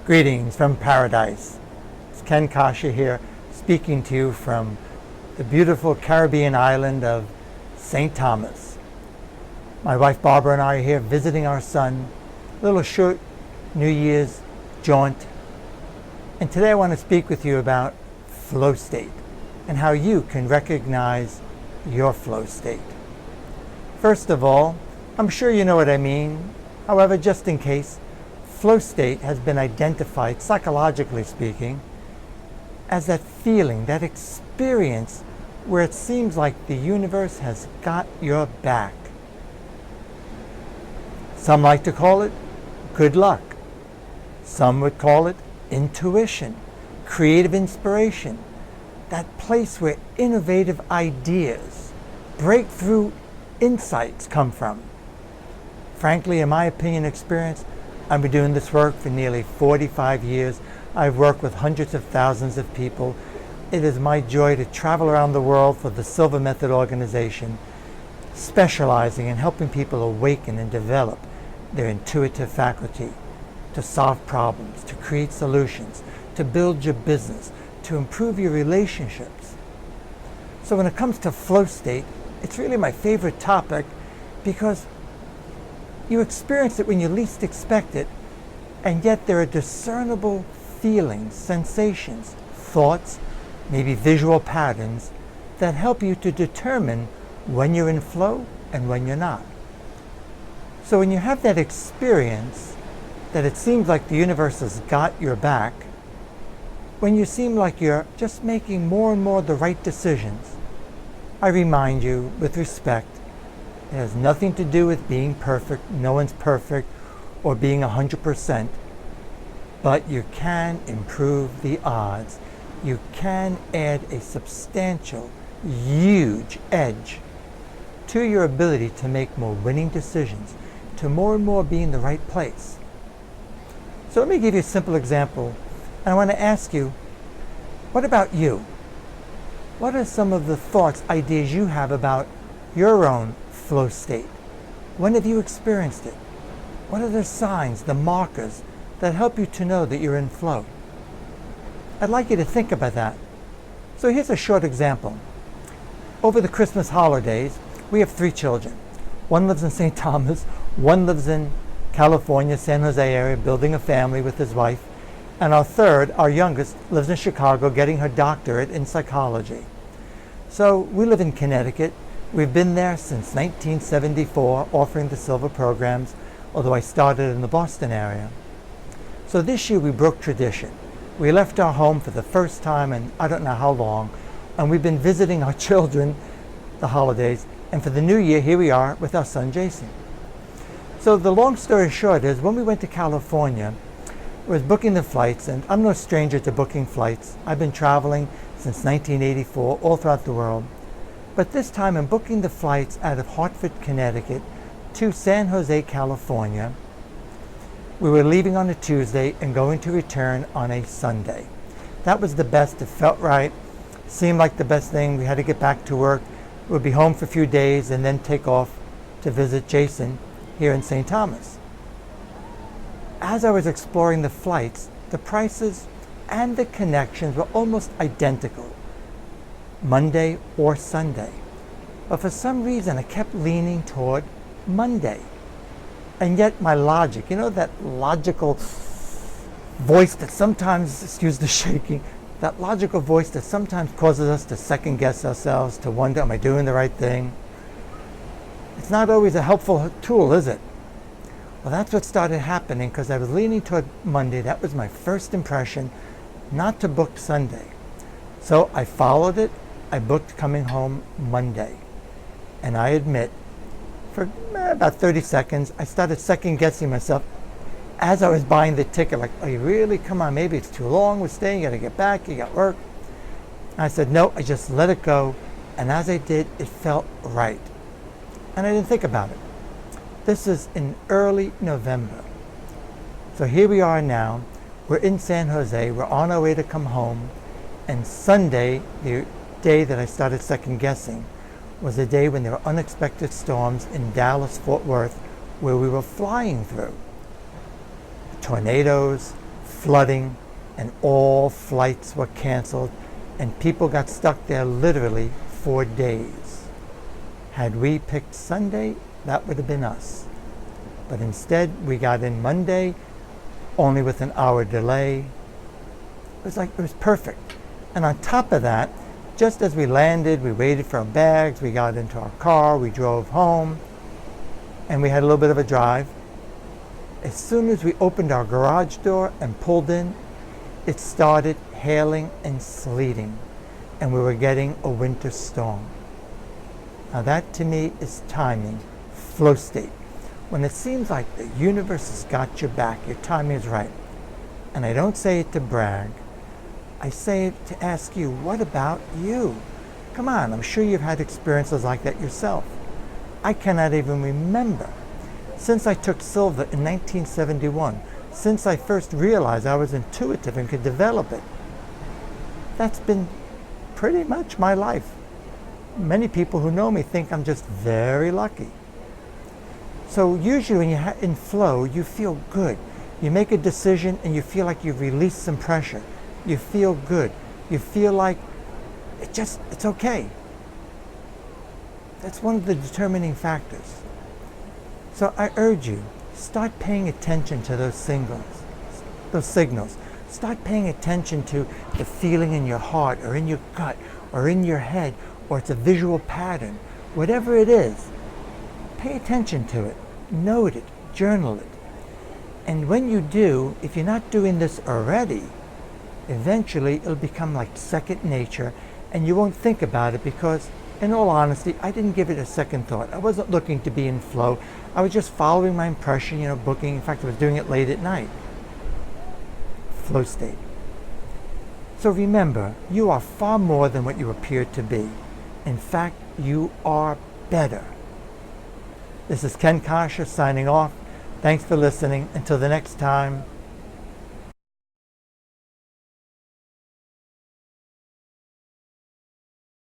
Greetings from paradise. It's Ken Coscia here, speaking to you from the beautiful Caribbean island of St. Thomas. My wife Barbara and I are here visiting our son, a little short New Year's jaunt. And today I want to speak with you about flow state and how you can recognize your flow state. First of all, I'm sure you know what I mean. However, just in case, flow state has been identified, psychologically speaking, as that feeling, that experience where it seems like the universe has got your back. Some like to call it good luck. Some would call it intuition, creative inspiration, that place where innovative ideas, breakthrough insights come from. Frankly, in my opinion, experience, I've been doing this work for nearly 45 years. I've worked with hundreds of thousands of people. It is my joy to travel around the world for the Silva Method organization, specializing in helping people awaken and develop their intuitive faculty to solve problems, to create solutions, to build your business, to improve your relationships. So when it comes to flow state, it's really my favorite topic because you experience it when you least expect it, and yet there are discernible feelings, sensations, thoughts, maybe visual patterns that help you to determine when you're in flow and when you're not. So when you have that experience that it seems like the universe has got your back, when you seem like you're just making more and more the right decisions, I remind you with respect, it has nothing to do with being perfect. No one's perfect, or being 100%. But you can improve the odds. You can add a substantial, huge edge to your ability to make more winning decisions, to more and more be in the right place. So let me give you a simple example. And I want to ask you, what about you? What are some of the thoughts, ideas you have about your own flow state? When have you experienced it? What are the signs, the markers that help you to know that you're in flow? I'd like you to think about that. So here's a short example. Over the Christmas holidays, we have 3 children. One lives in St. Thomas, one lives in California, San Jose area, building a family with his wife, and our third, our youngest, lives in Chicago getting her doctorate in psychology. So we live in Connecticut. We've been there since 1974, offering the Silva programs, although I started in the Boston area. So this year we broke tradition. We left our home for the first time in I don't know how long, and we've been visiting our children the holidays, and for the new year, here we are with our son Jason. So the long story short is, when we went to California, I was booking the flights, and I'm no stranger to booking flights. I've been traveling since 1984, all throughout the world. But this time I'm booking the flights out of Hartford, Connecticut to San Jose, California. We were leaving on a Tuesday and going to return on a Sunday. That was the best. It felt right. Seemed like the best thing. We had to get back to work. We'll be home for a few days and then take off to visit Jason here in St. Thomas. As I was exploring the flights, the prices and the connections were almost identical, Monday or Sunday. But for some reason, I kept leaning toward Monday. And yet my logic, you know, that logical voice that sometimes, excuse the shaking, that logical voice that sometimes causes us to second guess ourselves, to wonder, am I doing the right thing? It's not always a helpful tool, is it? Well, that's what started happening, because I was leaning toward Monday. That was my first impression, not to book Sunday. So I followed it. I booked coming home Monday. And I admit, for about 30 seconds, I started second guessing myself as I was buying the ticket. Like, oh, you really? Come on, maybe it's too long. We're staying, you gotta get back, you got work. And I said, no, I just let it go. And as I did, it felt right. And I didn't think about it. This is in early November. So here we are now. We're in San Jose. We're on our way to come home. And Sunday, the day that I started second guessing, was a day when there were unexpected storms in Dallas, Fort Worth, where we were flying through. Tornadoes, flooding, and all flights were canceled, and people got stuck there literally for days. Had we picked Sunday, that would have been us. But instead, we got in Monday, only with an hour delay. It was perfect. And on top of that, just as we landed, we waited for our bags, we got into our car, we drove home, and we had a little bit of a drive. As soon as we opened our garage door and pulled in, it started hailing and sleeting, and we were getting a winter storm. Now that to me is timing, flow state. When it seems like the universe has got your back, your timing is right. And I don't say it to brag. I say it to ask you, what about you? Come on, I'm sure you've had experiences like that yourself. I cannot even remember. Since I took Silva in 1971, since I first realized I was intuitive and could develop it, that's been pretty much my life. Many people who know me think I'm just very lucky. So usually when you're in flow, you feel good. You make a decision and you feel like you've released some pressure. You feel good. You feel like it's okay. That's one of the determining factors. So I urge you, start paying attention to those signals. Start paying attention to the feeling in your heart or in your gut or in your head, or it's a visual pattern. Whatever it is, pay attention to it. Note it. Journal it. And when you do, if you're not doing this already, eventually it'll become like second nature, and you won't think about it because, in all honesty, I didn't give it a second thought. I wasn't looking to be in flow. I was just following my impression, booking. In fact, I was doing it late at night. Flow state. So remember, you are far more than what you appear to be. In fact, you are better. This is Ken Coscia signing off. Thanks for listening. Until the next time,